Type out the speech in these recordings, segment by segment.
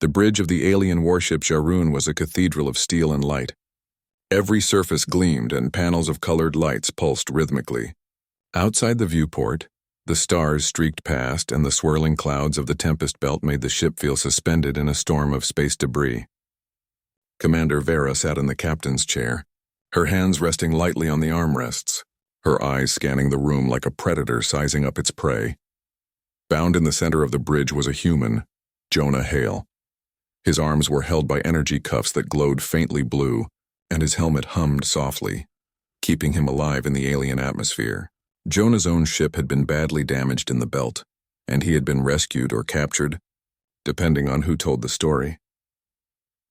The bridge of the alien warship Jarun was a cathedral of steel and light. Every surface gleamed and panels of colored lights pulsed rhythmically. Outside the viewport, the stars streaked past and the swirling clouds of the tempest belt made the ship feel suspended in a storm of space debris. Commander Vera sat in the captain's chair, her hands resting lightly on the armrests, her eyes scanning the room like a predator sizing up its prey. Bound in the center of the bridge was a human, Jonah Hale. His arms were held by energy cuffs that glowed faintly blue, and his helmet hummed softly, keeping him alive in the alien atmosphere. Jonah's own ship had been badly damaged in the belt, and he had been rescued or captured, depending on who told the story.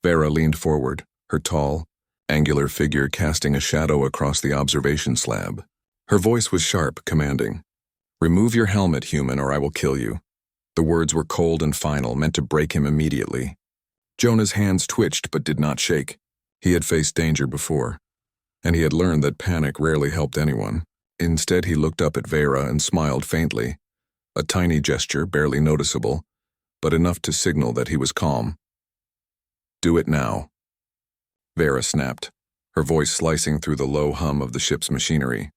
Vera leaned forward, her tall, angular figure casting a shadow across the observation slab. Her voice was sharp, commanding. "Remove your helmet, human, or I will kill you." The words were cold and final, meant to break him immediately. Jonah's hands twitched but did not shake. He had faced danger before, and he had learned that panic rarely helped anyone. Instead, he looked up at Vera and smiled faintly, a tiny gesture, barely noticeable, but enough to signal that he was calm. "Do it now." Vera snapped, her voice slicing through the low hum of the ship's machinery.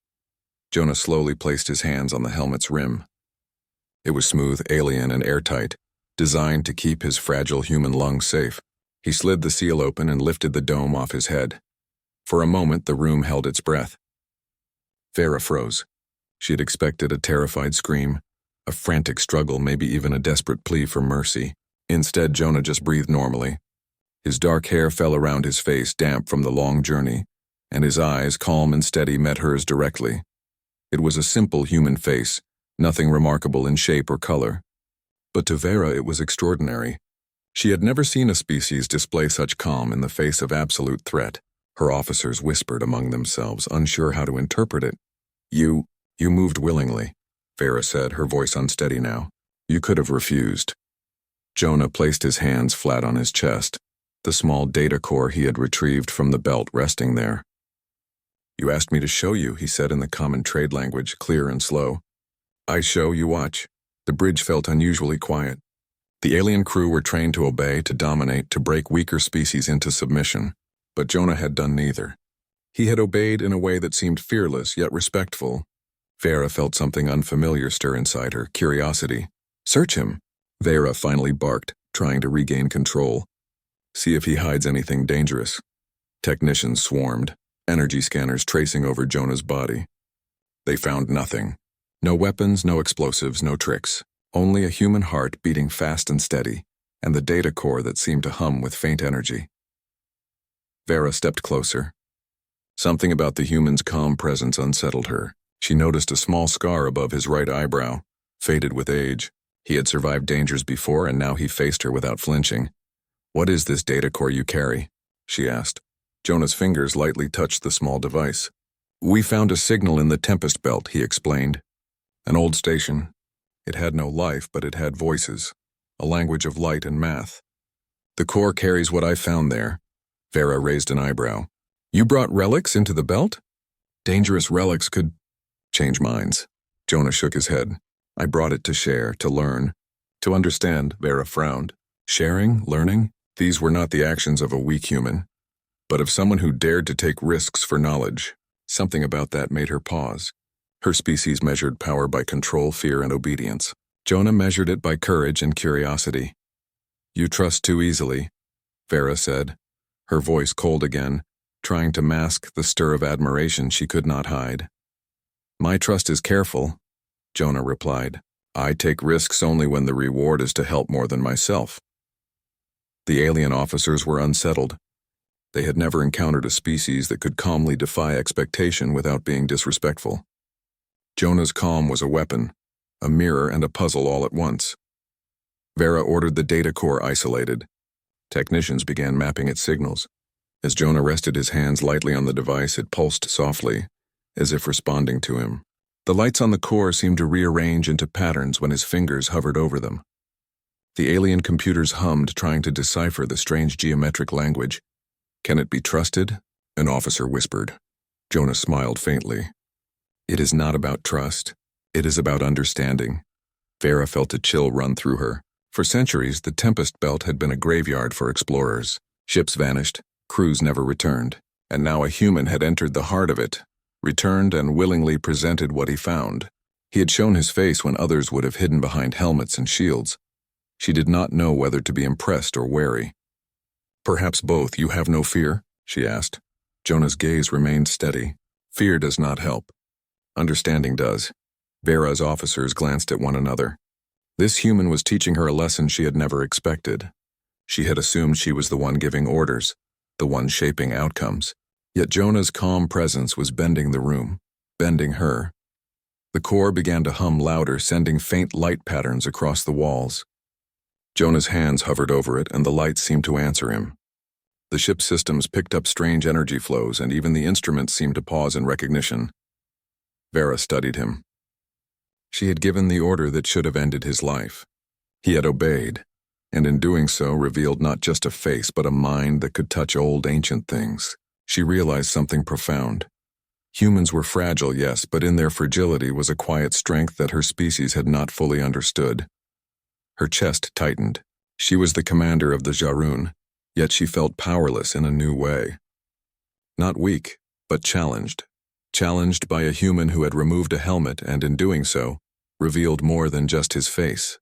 Jonah slowly placed his hands on the helmet's rim. It was smooth, alien, and airtight, designed to keep his fragile human lungs safe. He slid the seal open and lifted the dome off his head. For a moment, the room held its breath. Vera froze. She had expected a terrified scream, a frantic struggle, maybe even a desperate plea for mercy. Instead, Jonah just breathed normally. His dark hair fell around his face, damp from the long journey, and his eyes, calm and steady, met hers directly. It was a simple human face, nothing remarkable in shape or color. But to Vera it was extraordinary. She had never seen a species display such calm in the face of absolute threat. Her officers whispered among themselves, unsure how to interpret it. You moved willingly," Vera said, her voice unsteady now. "You could have refused." Jonah placed his hands flat on his chest, the small data core he had retrieved from the belt resting there. "You asked me to show you," he said in the common trade language, clear and slow. "I show, you watch." The bridge felt unusually quiet. The alien crew were trained to obey, to dominate, to break weaker species into submission. But Jonah had done neither. He had obeyed in a way that seemed fearless yet respectful. Vera felt something unfamiliar stir inside her, curiosity. "Search him," Vera finally barked, trying to regain control. "See if he hides anything dangerous." Technicians swarmed, energy scanners tracing over Jonah's body. They found nothing. No weapons, no explosives, no tricks. Only a human heart beating fast and steady, and the data core that seemed to hum with faint energy. Vera stepped closer. Something about the human's calm presence unsettled her. She noticed a small scar above his right eyebrow, faded with age. He had survived dangers before, and now he faced her without flinching. "What is this data core you carry?" she asked. Jonah's fingers lightly touched the small device. "We found a signal in the tempest belt," he explained. "An old station. It had no life, but it had voices, a language of light and math. The core carries what I found there." Vera raised an eyebrow. "You brought relics into the belt?" "Dangerous relics could change minds." Jonah shook his head. "I brought it to share, to learn, to understand." Vera frowned. Sharing, learning, these were not the actions of a weak human, but of someone who dared to take risks for knowledge. Something about that made her pause. Her species measured power by control, fear, and obedience. Jonah measured it by courage and curiosity. "You trust too easily," Vera said, her voice cold again, trying to mask the stir of admiration she could not hide. "My trust is careful," Jonah replied. "I take risks only when the reward is to help more than myself." The alien officers were unsettled. They had never encountered a species that could calmly defy expectation without being disrespectful. Jonah's calm was a weapon, a mirror and a puzzle all at once. Vera ordered the data core isolated. Technicians began mapping its signals. As Jonah rested his hands lightly on the device, it pulsed softly, as if responding to him. The lights on the core seemed to rearrange into patterns when his fingers hovered over them. The alien computers hummed, trying to decipher the strange geometric language. "Can it be trusted?" an officer whispered. Jonah smiled faintly. "It is not about trust. It is about understanding." Vera felt a chill run through her. For For centuries, the Tempest Belt had been a graveyard for explorers. Ships vanished, crews never returned, and now a human had entered the heart of it, returned and willingly presented what he found. He had shown his face when others would have hidden behind helmets and shields. She did not know whether to be impressed or wary. "Perhaps both. You have no fear?" she asked. Jonah's gaze remained steady. "Fear does not help. Understanding does." Vera's officers glanced at one another. This human was teaching her a lesson she had never expected. She had assumed she was the one giving orders, the one shaping outcomes. Yet Jonah's calm presence was bending the room, bending her. The core began to hum louder, sending faint light patterns across the walls. Jonah's hands hovered over it, and the lights seemed to answer him. The ship's systems picked up strange energy flows, and even the instruments seemed to pause in recognition. Vera studied him. She had given the order that should have ended his life. He had obeyed, and in doing so revealed not just a face but a mind that could touch old ancient things. She realized something profound. Humans were fragile, yes, but in their fragility was a quiet strength that her species had not fully understood. Her chest tightened. She was the commander of the Jarun, yet she felt powerless in a new way. Not weak, but challenged. Challenged by a human who had removed a helmet and, in doing so, revealed more than just his face.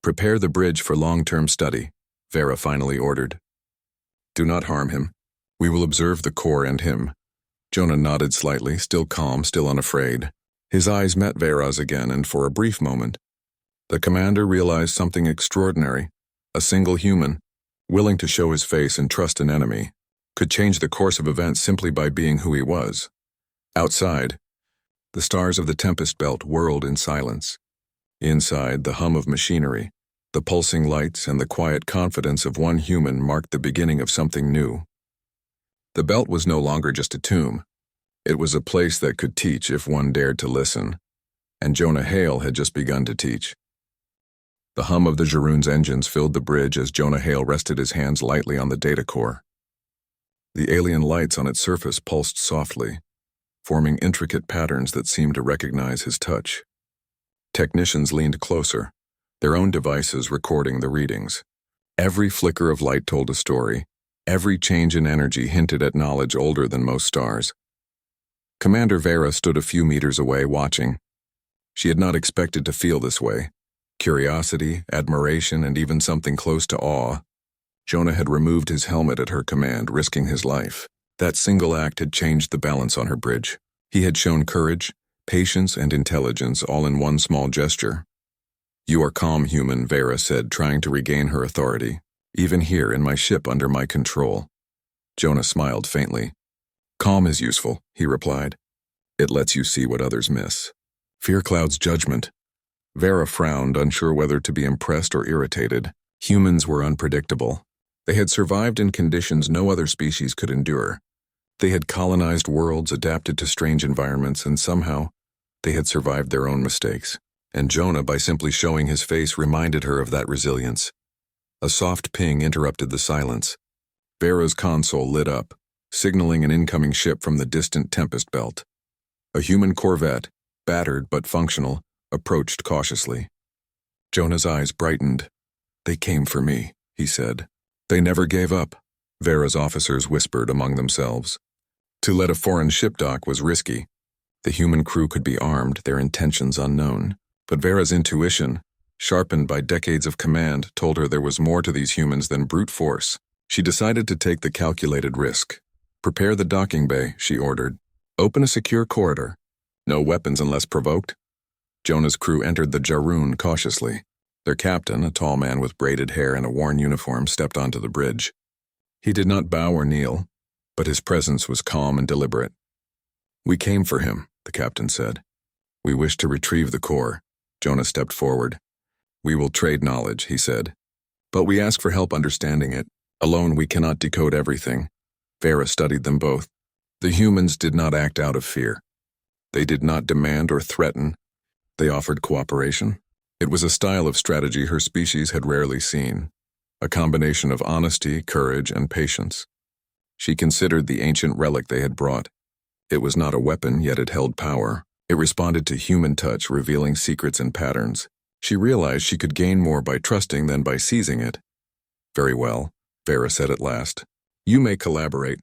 "Prepare the bridge for long-term study," Vera finally ordered. "Do not harm him. We will observe the core and him." Jonah nodded slightly, still calm, still unafraid. His eyes met Vera's again, and for a brief moment, the commander realized something extraordinary. A single human, willing to show his face and trust an enemy, could change the course of events simply by being who he was. Outside, the stars of the Tempest Belt whirled in silence. Inside, the hum of machinery, the pulsing lights, and the quiet confidence of one human marked the beginning of something new. The belt was no longer just a tomb. It was a place that could teach if one dared to listen. And Jonah Hale had just begun to teach. The hum of the Jarun's engines filled the bridge as Jonah Hale rested his hands lightly on the data core. The alien lights on its surface pulsed softly, forming intricate patterns that seemed to recognize his touch. Technicians leaned closer, their own devices recording the readings. Every flicker of light told a story. Every change in energy hinted at knowledge older than most stars. Commander Vera stood a few meters away, watching. She had not expected to feel this way. Curiosity, admiration, and even something close to awe. Jonah had removed his helmet at her command, risking his life. That single act had changed the balance on her bridge. He had shown courage, patience, and intelligence all in one small gesture. "You are calm, human," Vera said, trying to regain her authority. "Even here in my ship under my control." Jonah smiled faintly. "Calm is useful," he replied. "It lets you see what others miss. Fear clouds judgment." Vera frowned, unsure whether to be impressed or irritated. Humans were unpredictable. They had survived in conditions no other species could endure. They had colonized worlds, adapted to strange environments, and somehow, they had survived their own mistakes. And Jonah, by simply showing his face, reminded her of that resilience. A soft ping interrupted the silence. Vera's console lit up, signaling an incoming ship from the distant Tempest Belt. A human corvette, battered but functional, approached cautiously. Jonah's eyes brightened. "They came for me," he said. "They never gave up," Vera's officers whispered among themselves. To let a foreign ship dock was risky. The human crew could be armed, their intentions unknown. But Vera's intuition, sharpened by decades of command, told her there was more to these humans than brute force. She decided to take the calculated risk. "Prepare the docking bay," she ordered. "Open a secure corridor. No weapons unless provoked." Jonah's crew entered the Jarun cautiously. Their captain, a tall man with braided hair and a worn uniform, stepped onto the bridge. He did not bow or kneel, but his presence was calm and deliberate. "We came for him," the captain said. "We wish to retrieve the core." Jonah stepped forward. "We will trade knowledge," he said. "But we ask for help understanding it. Alone we cannot decode everything." Vera studied them both. The humans did not act out of fear. They did not demand or threaten. They offered cooperation. It was a style of strategy her species had rarely seen, a combination of honesty, courage, and patience. She considered the ancient relic they had brought. It was not a weapon, yet it held power. It responded to human touch, revealing secrets and patterns. She realized she could gain more by trusting than by seizing it. "Very well," Vera said at last. "You may collaborate,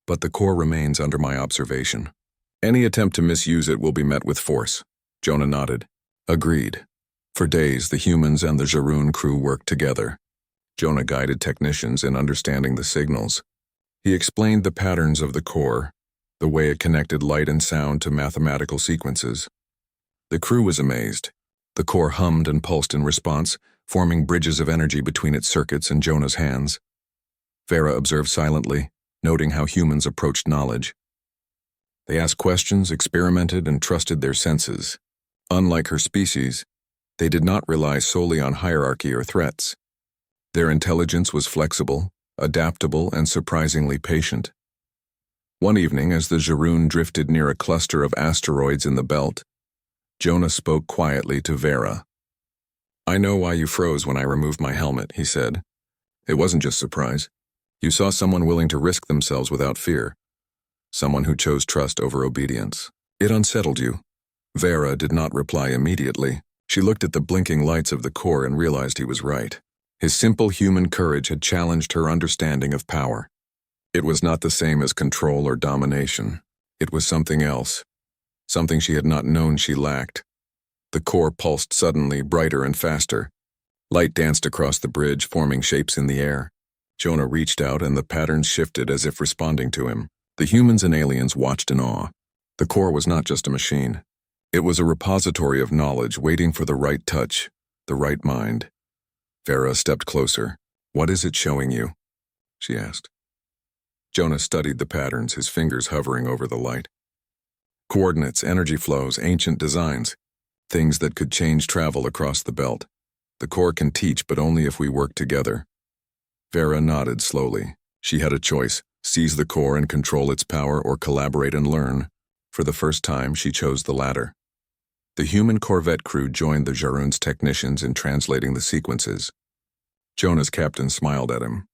but the core remains under my observation. Any attempt to misuse it will be met with force." Jonah nodded. "Agreed." For days, the humans and the Jarun crew worked together. Jonah guided technicians in understanding the signals. He explained the patterns of the core, the way it connected light and sound to mathematical sequences. The crew was amazed. The core hummed and pulsed in response, forming bridges of energy between its circuits and Jonah's hands. Vera observed silently, noting how humans approached knowledge. They asked questions, experimented, and trusted their senses. Unlike her species, they did not rely solely on hierarchy or threats. Their intelligence was flexible, adaptable, and surprisingly patient. One evening, as the Jarun drifted near a cluster of asteroids in the belt, Jonah spoke quietly to Vera. "I know why you froze when I removed my helmet," he said. "It wasn't just surprise. You saw someone willing to risk themselves without fear. Someone who chose trust over obedience. It unsettled you." Vera did not reply immediately. She looked at the blinking lights of the core and realized he was right. His simple human courage had challenged her understanding of power. It was not the same as control or domination. It was something else, something she had not known she lacked. The core pulsed suddenly, brighter and faster. Light danced across the bridge, forming shapes in the air. Jonah reached out and the patterns shifted as if responding to him. The humans and aliens watched in awe. The core was not just a machine. It was a repository of knowledge waiting for the right touch, the right mind. Vera stepped closer. "What is it showing you?" she asked. Jonah studied the patterns, his fingers hovering over the light. Coordinates, energy flows, ancient designs, things that could change travel across the belt. The core can teach, but only if we work together. Vera nodded slowly. She had a choice: seize the core and control its power, or collaborate and learn. For the first time, she chose the latter. The human Corvette crew joined the Jarun's technicians in translating the sequences. Jonah's captain smiled at him.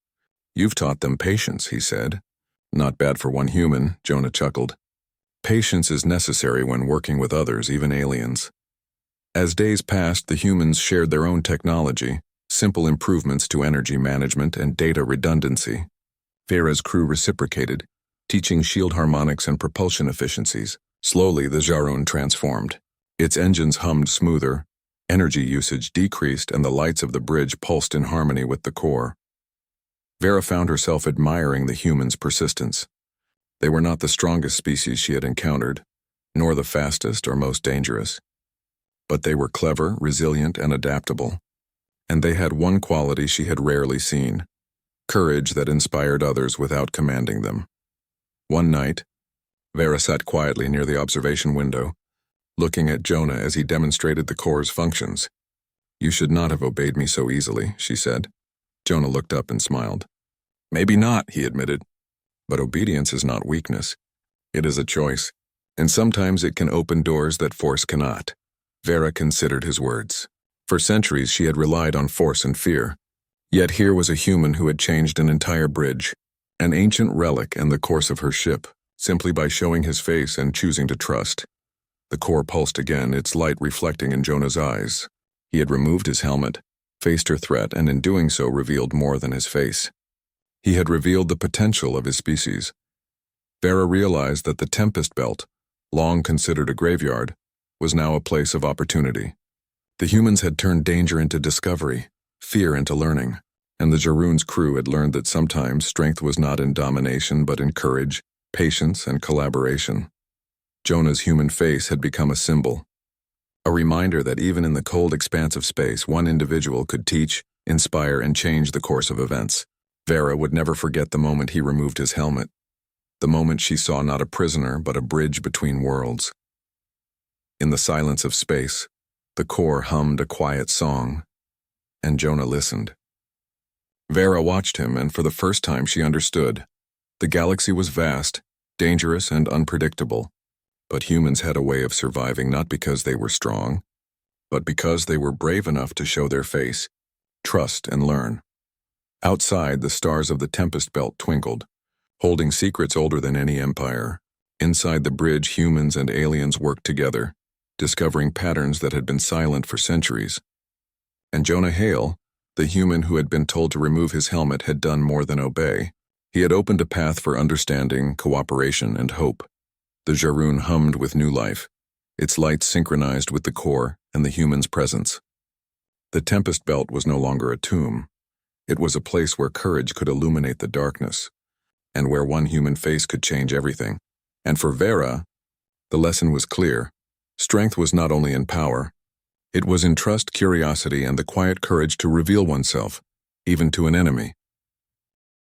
"You've taught them patience," he said. "Not bad for one human," Jonah chuckled. "Patience is necessary when working with others, even aliens." As days passed, the humans shared their own technology, simple improvements to energy management and data redundancy. Vera's crew reciprocated, teaching shield harmonics and propulsion efficiencies. Slowly, the Jarun transformed. Its engines hummed smoother, energy usage decreased, and the lights of the bridge pulsed in harmony with the core. Vera found herself admiring the humans' persistence. They were not the strongest species she had encountered, nor the fastest or most dangerous. But they were clever, resilient, and adaptable. And they had one quality she had rarely seen: courage that inspired others without commanding them. One night, Vera sat quietly near the observation window, looking at Jonah as he demonstrated the core's functions. "You should not have obeyed me so easily," she said. Jonah looked up and smiled. "Maybe not," he admitted. "But obedience is not weakness. It is a choice, and sometimes it can open doors that force cannot." Vera considered his words. For centuries she had relied on force and fear. Yet here was a human who had changed an entire bridge, an ancient relic and the course of her ship, simply by showing his face and choosing to trust. The core pulsed again, its light reflecting in Jonah's eyes. He had removed his helmet, faced her threat, and in doing so revealed more than his face. He had revealed the potential of his species. Vera realized that the Tempest Belt, long considered a graveyard, was now a place of opportunity. The humans had turned danger into discovery, fear into learning, and the Jarun's crew had learned that sometimes strength was not in domination but in courage, patience, and collaboration. Jonah's human face had become a symbol, a reminder that even in the cold expanse of space, one individual could teach, inspire, and change the course of events. Vera would never forget the moment he removed his helmet, the moment she saw not a prisoner but a bridge between worlds. In the silence of space, the core hummed a quiet song, and Jonah listened. Vera watched him, and for the first time she understood. The galaxy was vast, dangerous, and unpredictable, but humans had a way of surviving not because they were strong, but because they were brave enough to show their face, trust, and learn. Outside, the stars of the Tempest Belt twinkled, holding secrets older than any empire. Inside the bridge, humans and aliens worked together, discovering patterns that had been silent for centuries. And Jonah Hale, the human who had been told to remove his helmet, had done more than obey. He had opened a path for understanding, cooperation, and hope. The Jarun hummed with new life, its lights synchronized with the core and the human's presence. The Tempest Belt was no longer a tomb. It was a place where courage could illuminate the darkness, and where one human face could change everything. And for Vera, the lesson was clear. Strength was not only in power, it was in trust, curiosity, and the quiet courage to reveal oneself, even to an enemy.